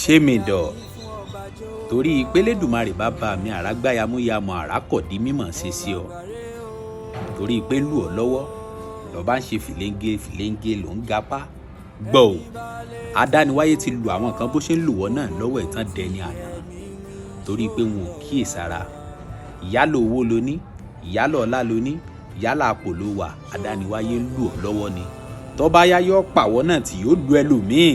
ṣé mi dọ̀ torí ìpẹ́lẹ́dùmarè bàbá mi àrágbáyamúyamọ̀ àrákọ̀dí mímọ̀ ṣe sí ọ torí pé lù ọ́ lọ́wọ́ lọ́ọ́ bá ń ṣe fìlẹ́ńgé ló ń gapá gbọ́ ò adániwáyé ti lu àwọn kan bó ṣe ń lù wọ́n náà lọ́wọ́ ìtàn dẹni àná torí pé wọn ò kíyèsára ìyálò owó lo ní ìyálò ọlá lo ní ìyálà àpò ló wà adániwáyé ń lù ọ́ lọ́wọ́ ni tọ́ba yáyọ́ pàwọ́ náà tí yóò lu ẹlòmíì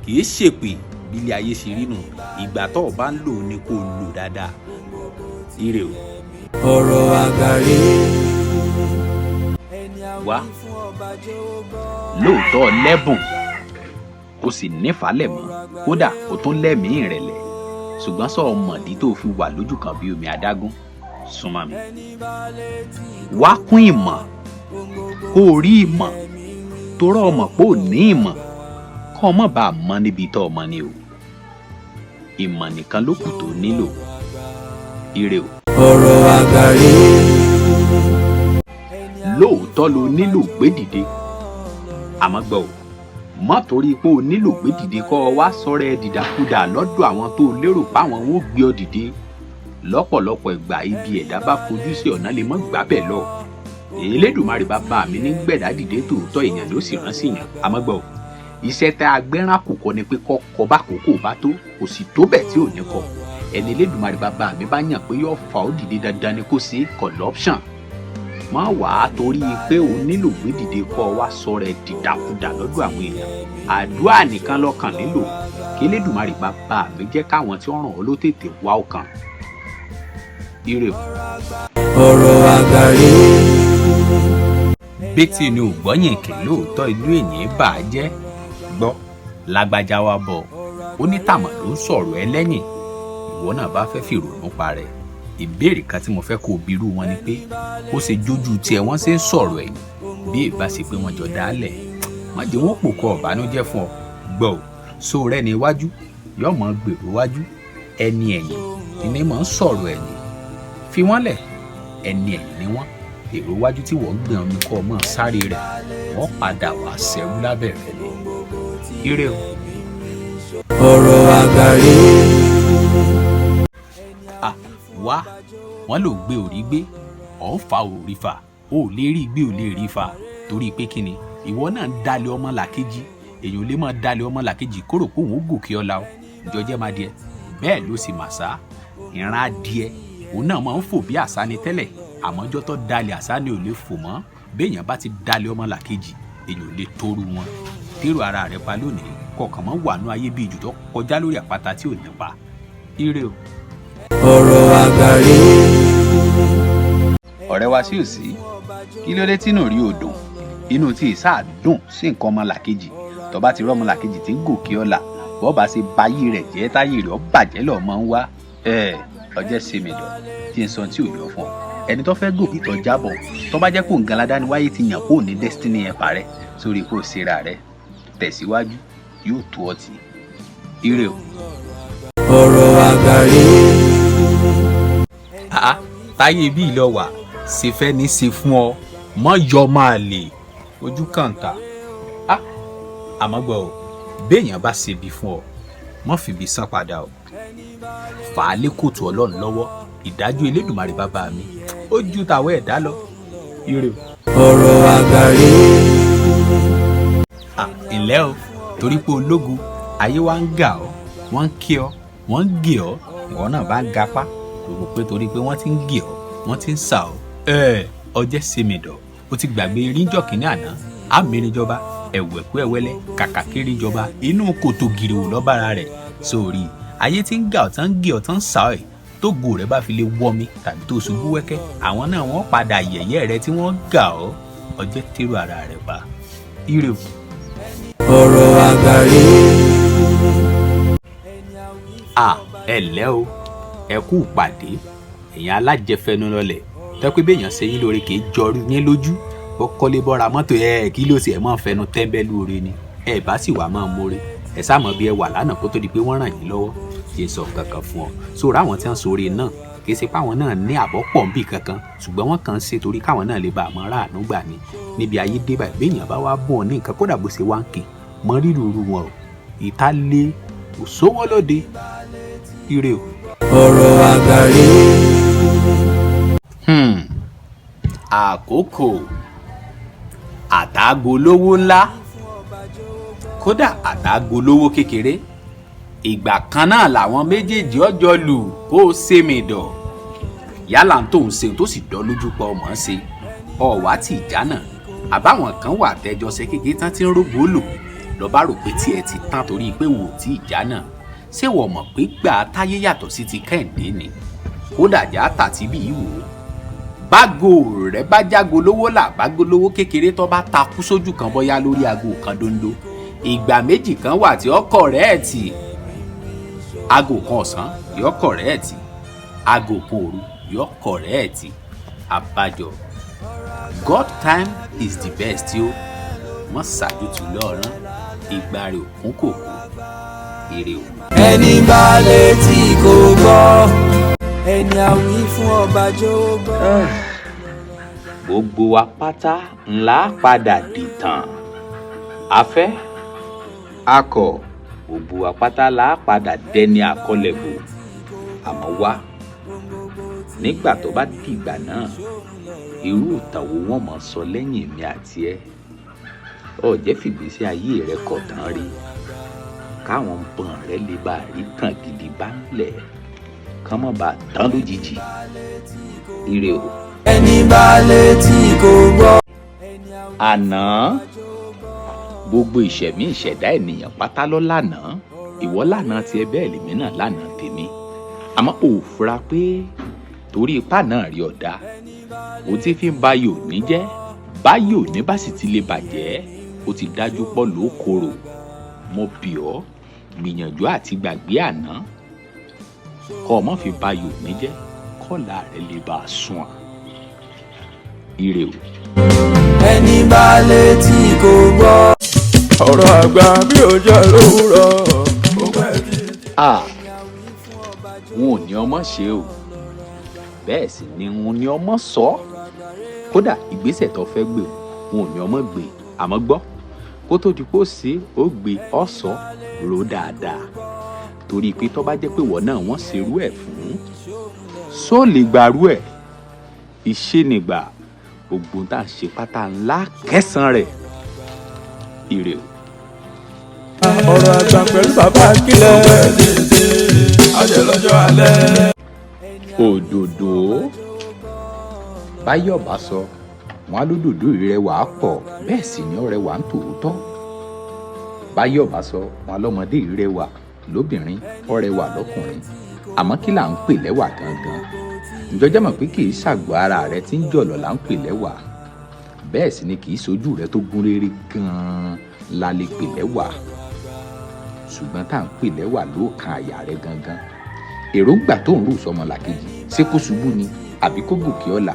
kì í ṣèpè bílé ayé ṣe rí nù ìgbà tó o bá ń lò ní kó o lò dáadáa ire o. ọ̀rọ̀ àgbáyé. wá lóòótọ́ lẹ́bùn o sì nífàálẹ̀ mọ́ kódà o tún lẹ́mìí ìrẹ̀lẹ̀ ṣùgbọ́n sọ ọmọdé tó fi wà lójú kan bí omi adágún súnmọ́ mi. wá kún ìmọ̀ kó o rí ìmọ̀ torọ́ ọmọ pé ò ní ìmọ̀ kọ́ ọmọ bá a mọ níbi tó ọmọ ni o ìmọ̀ nìkan ló kù tó nílò ire o. ọ̀rọ̀ àgbáyé. lóòótọ́ ló nílò gbédìde àmọ́ gbọ́ ò mọ́ torí pé o nílò gbédìde kọ́ ọ wá sọ̀rọ̀ ẹ dìdàkudà lọ́dọ̀ àwọn tó lérò páwọn wọn ò gbé ọ dìde lọ́pọ̀lọpọ̀ ìgbà ibi ẹ̀dá bá fojú sí ọ̀nà lè mọ́ gbà bẹ́ẹ̀ lọ Elédùmarè bàbá mi ní gbẹ̀dá dìde tòótọ́ èèyàn ló sì rán sí yàn àmọ́ gbọ́ ò iṣẹ́ tá a gbẹ́ràn kò ní pé kọ́kọ́ bá kókó bá tó kò sì tó bẹ̀ tí ò ní kọ ẹni Elédùmarè bàbá mi bá yàn pé yóò fà ó dìde dandan ni kó ṣe corruption má wàá torí pé o nílò gbédìde kọ́ ọ wá sọ̀rọ̀ ẹ dìdàkudà lọ́dọ̀ àwọn èèyàn àdúrà nìkan lọ́kàn nílò kí Elédùmarè bàbá mi jẹ́ káwọn tí ó ràn ọ́ ló tètè wá ọkàn ire o. ọ̀rọ̀ àgbáyé. bẹ́tì ni ò gbọ́yìn kì lóòótọ́ ìlú èyí bà á jẹ́ gbọ́ lágbájá wa bọ̀ ó ní tàmọ̀ ló ń sọ̀rọ̀ ẹ lẹ́yìn ìwọ náà bá fẹ́ fìrònú pa rẹ̀ ìbéèrè kan tí mo fẹ́ kó o birú wọn ni pé ó ṣe jójú tiẹ̀ wọ́n ṣe ń sọ̀rọ̀ ẹ̀yìn bí ìbá ṣe pé wọ́n jọ dálẹ̀ má jẹ́ wọ́n pò kọ ọ̀bánújẹ́ fún ọ gbọ́ ò so rẹ́ ní iwájú yóò mọ̀ gbèrò wájú ẹni ẹ̀yìn ìní mọ̀ ń sọ̀rọ̀ ẹ̀yìn fi wọ́n lẹ̀ ẹni ẹ̀yìn ni wọ́n èrò wájú tí wọ́n gbé ọmọ kọ́ ọmọ sáré rẹ̀ wọ́n padà wá ṣẹ́rú lábẹ́ rẹ̀ ni ire o. ọ̀rọ̀ àgbáyé. wá wọn lò gbé òrí gbé ọ̀ ń fa òrí fa ó lè rí gbé ò lè rí fa torí pé kíni ìwọ náà ń dalẹ̀ ọmọ làkejì èèyàn lè máa dalẹ̀ ọmọ làkejì kóró kó òun ó gòkè ọ̀la o ìjọjẹ́ máa díẹ̀ bẹ́ẹ̀ ló sì mà sá ìran adìẹ òun náà máa ń fò bí àṣá ni tẹ́lẹ̀ àmọ́ ọjọ́ tó dalẹ̀ àṣá ni ò lè fò mọ́ béèyàn bá ti dalẹ̀ ọmọ làkejì èèyàn lè tóru wọn tèrò ara rẹ̀ pa lónìí kọ̀ọ̀kan mọ́ wà nú ayé bí ìjù tó kọjá lórí àpáta tí ò ní pa ire o. ọ̀rọ̀ àgbáyé. ọ̀rẹ́ wa sí òsì kí ló dé tínú rí odò inú tí ìsáà dùn sí nǹkan ọmọlàkejì tó bá ti rọ́ ọmọlàkejì tí ń gòkè ọ̀la bọ́ bá ṣe bayé rẹ̀ jẹ́ táyé rẹ̀ ó bàjẹ́ lọ́ọ́ máa ń wá ọjọ́ sèmẹ̀dọ̀ tí ń sọ tí ò yọ fún ọ ẹni tó fẹ́ gòkè tó jábọ̀ tó bá jẹ́ kó nǹkan ládániwáyé ti yàn kó ní destiny ẹ̀ parẹ́ sórí kó ṣera rẹ̀ tẹ̀síwájú yóò tó ọtí ire o. ọ̀rọ̀ àgbáyé. táyé bí ìlọ wà ṣe fẹ́ ní ṣe fún ọ mọ́ yọ máa lè ojú kàǹkà àmọ́ gbọ́ ọ béèyàn bá ṣe bí fún ọ mọ́ fìbí san padà ọ fà á lé kóòtù ọlọ́run lọ́wọ́ ìdájọ́ Elédùmarè bàbá mi ó ju tàwọn ẹ̀dá lọ ire o. ọ̀rọ̀ àgbáyé. ìlẹ́ o torí pé ológo ayé wa ń gà ọ́ wọ́n ń kí ọ wọ́n ń gé ọ ìwọ náà bá ń gapá kò rò pé torí pé wọ́n ti ń gé ọ wọ́n ti ń sà ọ́ ọjẹ́ sèmẹ̀dọ̀ ó ti gbàgbé ríjọ́ kìíní àná àmìrìnjọba ẹ̀wẹ̀kú ẹ̀wẹ́lẹ́ kàkà kéré jọba inú kòtò gìrìwò lọ́bàrà rẹ̀ sórí ayé tí ń gà ọ́ tán ń gé ọ tán ń sà ọ́ ẹ̀ tó gò rẹ̀ bá fi lè wọ́mi tàbí tó ṣubú wẹ́kẹ́ àwọn náà wọ́n padà yẹ̀yẹ́ rẹ tí wọ́n gà ọ́ ọjẹ́ tẹ́rù ara rẹ̀ pa ire o. ọ̀rọ̀ àgbáyé. ẹ ǹlẹ́ o ẹ kú pàdé èèyàn alájẹfẹnu lọlẹ̀ tẹ́pẹ́ béèyàn ṣe yín lóore kì í jọrú yín lójú ó kọ́lé bọ́ra mọ́tò kí ló sì ẹ̀ máa fẹnu tẹ́ńbẹ́lú oore ni ẹ bá sì wà máa móre ẹ sáàmọ́ bí ẹ wà lánàá kó tó di pé wọ́n ràn yín lọ́wọ́ kì í sọ kankan fún ọ sóòrò àwọn tí wọ́n sóore náà kì í ṣe pé àwọn náà ní àbọ̀ pọ̀ ń bì kankan ṣùgbọ́n wọ́n kàn ń ṣe torí káwọn náà lè bá àmọ́ ráàánú gbà ní níbi ayé dé báyìí béèyàn bá wá bọ̀ ní nǹkan kódà bó ṣe wá ń kì mọ́ rírì wọn o ìta lé kò sówó lóde. Ire o. ọ̀rọ̀ àgbàre. Àkókò àtàgolówó ńlá kódà àtàgolówó kékeré ìgbà kan náà làwọn méjèèjì ọjọ́ lù kó o ṣe mìdọ̀ yálà tó ń ṣe tó sì dán lójú pa ọmọ ṣe ọ̀wá tí ìjà náà àbáwọn kan wà tẹjọ ṣe kékeré tán tí ń rógbó lò lọ́ba rò pé tí ẹ ti tán torí pé wò tí ìjà náà ṣé wọ́n mọ̀ pé gbà táyé yàtọ̀ sí ti Kẹ́hìndé ni kódà já tàtí bí ìwò bágo rẹ bá jágo lówó là bágo lówó kékeré tó bá takú sójú kan bóyá lórí aago kan dondo ìgbà méjì kan wà tí ọkọ rẹ̀ tì aago kan ọ̀sán yọkọ rẹ̀ tì aago kan òru yọkọ rẹ̀ tì àbájọ God time is the best yo wọ́n ṣàjùtù lọ́ọ̀rán ìgbà rẹ̀ òkun kò kú ire o. ẹni bá létí kò gbọ́ ẹni àwí fún ọba jọ̀gbọ́. Gbogbo wa pátá ńlá padà dìtàn afẹ́ akọ gbogbo wa pátá la padà dẹni àkọlẹ̀bò àmọ́ wá nígbà tó bá dìgbà náà irú ìtàn wo wọ́n mọ̀ sọ lẹ́yìn mi àti ẹ ọ̀jẹ́ fìgbésí ayé rẹ kọ̀ tán rí káwọn bọ̀n rẹ lè bá rí tàn gidi bá ń lẹ̀ kán mọ́ bá tán lójijì ire o. ẹni bá létí kò gbọ́. àná gbogbo ìṣẹ̀mí ìṣẹ̀dá ènìyàn pátá ló lánàá ìwọ lánàá tiẹ̀ bẹ́ẹ̀ lèmi náà lánàá tèmi àmọ́ ò fura pé torí ipá náà rí ọ̀dà ó ti fi ń bayò ní jẹ́ báyò ní bá sì ti lè bàjẹ́ ó ti dájú pọ̀ ló korò mo bì ọ́ gbìyànjú àti gbàgbé àná kọ́ ọ mọ́ fi bayò ní jẹ́ kọ́là rẹ̀ lè bá a sùn à ire o. ẹni bá létí kò gbọ́. ọ̀rọ̀ àgbà bí òjò lówùrọ̀. wọn ò ní ọmọ ṣe o bẹ́ẹ̀ sì ni wọn ní ọmọ sọ kódà ìgbésẹ̀ tó fẹ́ gbé wọn ò ní ọmọ gbé àmọ́ gbọ́ kó tó di kó ṣe ó gbé ọ̀sọ́ rò dáadáa torí pé tó bá jẹ́ pé wọ́n náà wọ́n ṣerú ẹ̀ fún só lè gbàrú ẹ̀ ìṣènìgbà gbogbo tá a ṣe pátá ńlá kẹsàn-án rẹ̀ ire o. ọ̀rọ̀ àgbà pẹ̀lú Babaakile. ajẹ́ lọ́jọ́ alẹ́. òdòdó báyọ̀ bá sọ wọn á lódòdó ìrẹwà pọ̀ bẹ́ẹ̀ sì ni ọ̀rẹ́wà ń tòótọ́ báyọ̀ bá sọ wọn á lọ́mọdé ìrẹwà lóbìnrin ọ̀rẹ́wà lọ́kùnrin àmọ́ kí là ń pè lẹ́wà gangan ǹjọ́jẹ́ mọ̀ pé kì í ṣàgbọ́ ara rẹ tí ń jọ̀lọ̀ là ń pè lẹ́wà bẹ́ẹ̀ sì ni kì í ṣojú rẹ tó gún réré gan-an la lè pè lẹ́wà ṣùgbọ́n tá à ń pè lẹ́wà ló kan àyà rẹ gangan èròǹgbà tó ń rò sọmọlàkejì ṣé kó ṣubú ni àbí kó gòkè ọ̀la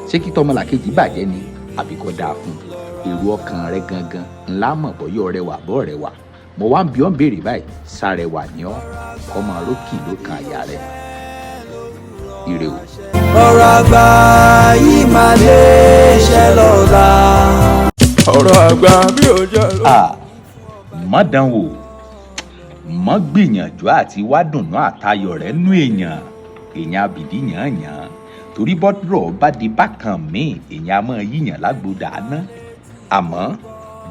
ṣé kí tọmọlàkejì bàjẹ́ ni àbí kó dáa fún èrò ọkàn rẹ gangan ńlá mọ̀ bọ́yọ̀ rẹwà bọ́ rẹwà mo wá ń bi ọ́ ń béèrè báyìí sárẹwà ni ọ́ ọmọ rókì ló kan àyà rẹ ire o. ọ̀rọ̀ àgbà yìí máa lè ṣẹ lọ́la. ọ̀rọ̀ àgbà bí òjò lọ. má dán wò má gbìyànjú àti wá dùnnú àtayọ̀ rẹ̀ nú èèyàn abìdí yànyàn torí bọ́dọ̀ bá di bákan míì èèyàn á máa yíyàn lágbódà ná àmọ́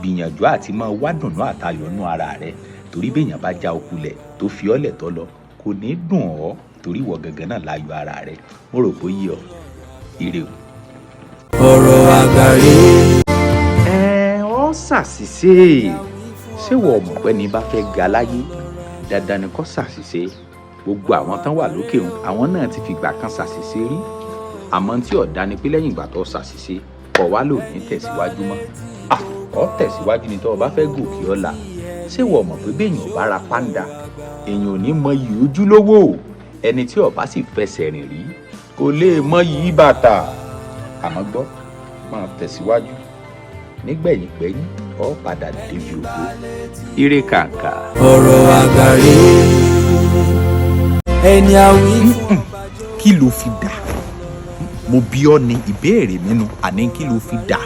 gbìyànjú àti máa wá dùnnú àtayọ̀ nú ara rẹ̀ torí béèyàn bá já okulẹ̀ tó fi ọ́lẹ̀ tọ́ lọ kò ní dùn ọ́ torí ìwọ gangan náà láyọ̀ ara rẹ̀ mo rò pé yí ọ ire o. ọ̀rọ̀ àgbà rí. ọ́ ṣàṣìṣe ṣé wọ́n mọ̀ pé ní bá fẹ́ ga láyé dandan ni kó ṣàṣìṣe gbogbo àwọn tán wà lókè òun àwọn náà ti fìgbà kan ṣàṣìṣe rí àmọ́ tí ọ̀dà ni pé lẹ́yìn ìgbà tó ṣàṣìṣe kọ̀ wá lò ní tẹ̀síwájú mọ́ ọ́ tẹ̀síwájú ni tó o bá fẹ́ gòkè ọ̀la ṣé wọ́n mọ̀ pé béèyàn bá ra pàǹdà èèyàn ò ní mọ iyì ojúlówó ẹni tí ó bá sì fẹsẹ̀ rìn rí kò lè mọ iyì bàtà àmọ́ gbọ́ máa tẹ̀síwájú nígbẹ̀yìn gbẹ́yìn ó padà débi ògo ire kàǹkà. ọ̀rọ̀ àgbà rí. ẹni àwí. kí ló fi dà mo bí ọ ní ìbéèrè nínú àní kí ló fi dà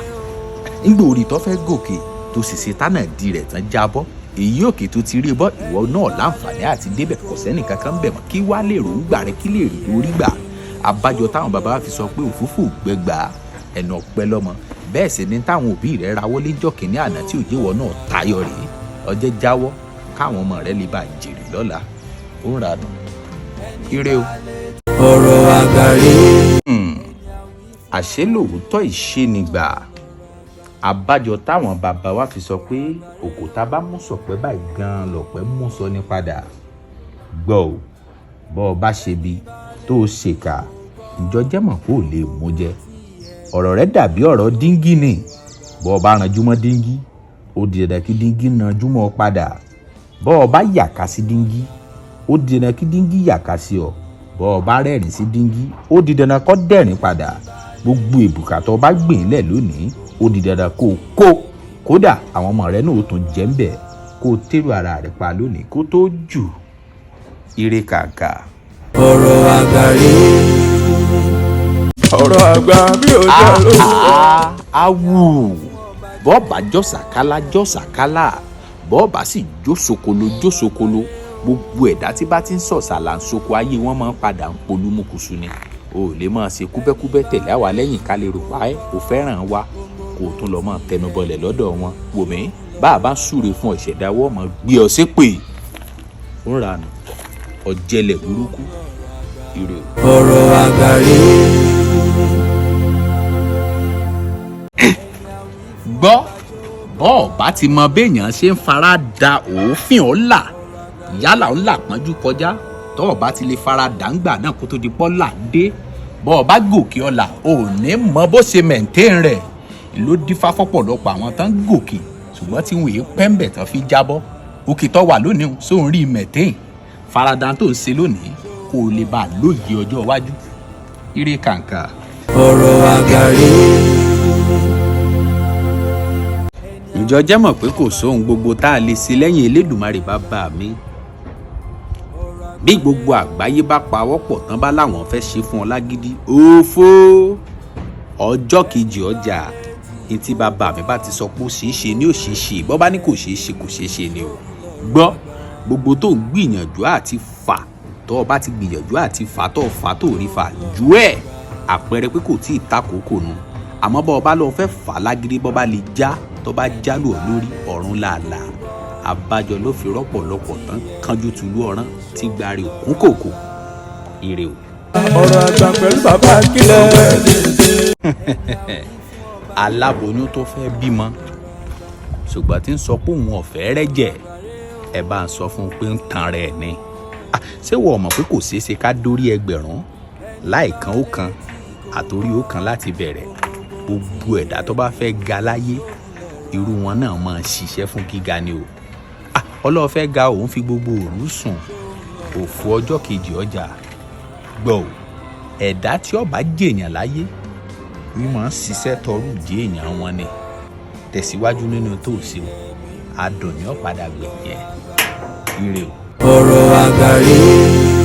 nígbà orí tó fẹ́ gòkè tó sì ṣe tánà di rẹ̀ tán jábọ́ èyí òkè tó ti rí bọ́ ìwọ náà láǹfààní àti débẹ̀ kò sẹ́nì kankan bẹ̀ mọ́ kí wá lè ròǹgbà rẹ kí lè rí lórí gbà abájọ táwọn bàbá wa fi sọ pé òfúfú gbẹgbà ẹnu ọpẹ lọmọ bẹ́ẹ̀ sì ni táwọn òbí rẹ rawọ́lé jọkìnní àná tí òjèwọ náà tayọ rèé ọjẹ jáwọ́ káwọn ọmọ rẹ lè bá jèrè lọ́la ó ń ranù ire o. ọ̀rọ̀ àgbáyé. àṣé lóòótọ́ ìṣénigbà abájọ táwọn bàbá wa fi sọ pé òkúta bá mú sọ̀pẹ́ báyìí gan-an lọ̀pẹ́ mú sọ ní padà gbọ́ ò bọ́ ọ bá ṣe bí tó o ṣèkà ìjọ jẹ́mọ̀ kó o lè mú jẹ ọ̀rọ̀ rẹ dàbí ọ̀rọ̀ díngí ni bọ́ ọ bá ranjú mọ́ díngí ó di dandan kí díngí ranjú mọ́ ọ padà bọ́ ọ bá yàká sí díngí ó di dandan kí díngí yàká sí ọ bọ́ ọ bá rẹ́rìn sí díngí ó di dandan kó dẹ́rìn padà gbogbo èbùkà tó bá gbìn lẹ̀ lónìí ó di dandan kó o kó kódà àwọn ọmọ rẹ náà ó tún jẹ́ ń bẹ̀ kó o tẹ́rù ara rẹ pa lónìí kó tó jù ire kàkà. ọ̀rọ̀ àgbáyé. ọ̀rọ̀ àgbà bí ó jẹ́ lóṣù. awù bọ́ọ̀bà jọ́sàkálá bọ́ọ̀bà sì jósokolo gbogbo ẹ̀dá tí bá ti ń sọ̀sàlà ń soko ayé wọn máa ń padà ń polúmùkùsù ni o ò lè máa ṣe kúbẹ́kúbẹ́ tẹ̀lé àwa lẹ́yìn ká lè rò pa ẹ́ kò fẹ́ràn wa kò tún lọ́ máa tẹnubọlẹ̀ lọ́dọ̀ wọn wò mí bá a bá súre fún ìṣẹ̀dáwọ́ mọ̀ gbé ọ ṣépè ó ń ranù ọ̀jẹ̀lẹ̀ burúkú ire. ọ̀rọ̀ àgbáyé. gbọ́ bọ́ọ̀ bá ti mọ béèyàn ṣe ń fara da òfin ọ̀la yálà ńlá pọ́njú kọjá tọ́ọ̀ bá ti lè fara dàǹgbà náà kó tó di pọ́là dé bọ́ọ̀ bá gòkè ọ̀la ò ní mọ bó ṣe mẹ̀ǹtẹ́n rẹ̀ ló dífá fọ́pọ̀lọpọ̀ àwọn tán gòkè ṣùgbọ́n tí wọ́n èé pẹ́ńbẹ̀ tán fi jábọ́ òkè tó wà lónìí sóun rí mẹ̀ǹtẹ́n farada tó ń ṣe lónìí kó o lè bá a lóye ọjọ́ iwájú ire kàǹkà. ọ̀rọ̀ àgbáyé. ǹjọ́ jẹ́ mọ̀ pé kò sóhun gbogbo tá a lè ṣe lẹ́yìn Elédùmarè bàbá mi bí gbogbo àgbáyé bá pawọ́pọ̀ tán bá láwọn fẹ́ ṣe fún ọ lágídí òfò ọjọ́ kejì ọjà ní tí bàbá mi bá ti sọ pé ó ṣeé ṣe ni ó ṣeé ṣe bọ́ bá ní kò ṣeé ṣe kò ṣeé ṣe ni o gbọ́ gbogbo tó ń gbìyànjú àti fà tó o bá ti gbìyànjú àti fà tó o fà tó o rí fà jù ẹ̀ àpẹẹrẹ pé kò tí ì ta kókò nu àmọ́ bọ́ ọ bá lọ fẹ́ fà lágídí bọ́ bá lè já tó bá jálù ọ lórí ọ̀run làálàá abájọ ló fi rọ́pọ̀lọpọ̀ tán kánjú tùlú ọ̀rán tí gbàrí òkú kòkò ire o. ọ̀rọ̀ àgbà pẹ̀lú Babaakile. aláboyún tó fẹ́ bímọ ṣùgbọ́n tí ń sọ pé òun ọ̀fẹ́ rẹ̀ jẹ́ ẹ bá ń sọ fún un pé ń tan rẹ̀ ni ṣé wọ́n mọ̀ pé kò ṣeé ṣe ká dórí ẹgbẹ̀rún láìkan ó kan àtòrí ó kan láti bẹ̀rẹ̀ gbogbo ẹ̀dá tó bá fẹ́ ga láyé irú wọn náà máa ṣiṣẹ́ fún gíga ni o Ọlọ́run fẹ́ ga òun fi gbogbo òru sùn òfò ọjọ́ kejì ọjà gbọ́ ò ẹ̀dá tí ó bá jèèyàn láyé wọ́n máa ń ṣiṣẹ́ tọrú jẹ́ èèyàn wọn ni tẹ̀síwájú nínú tó ṣe o adùn ni ó padà gbẹ̀yẹ ire o. ọ̀rọ̀ àgbáyé.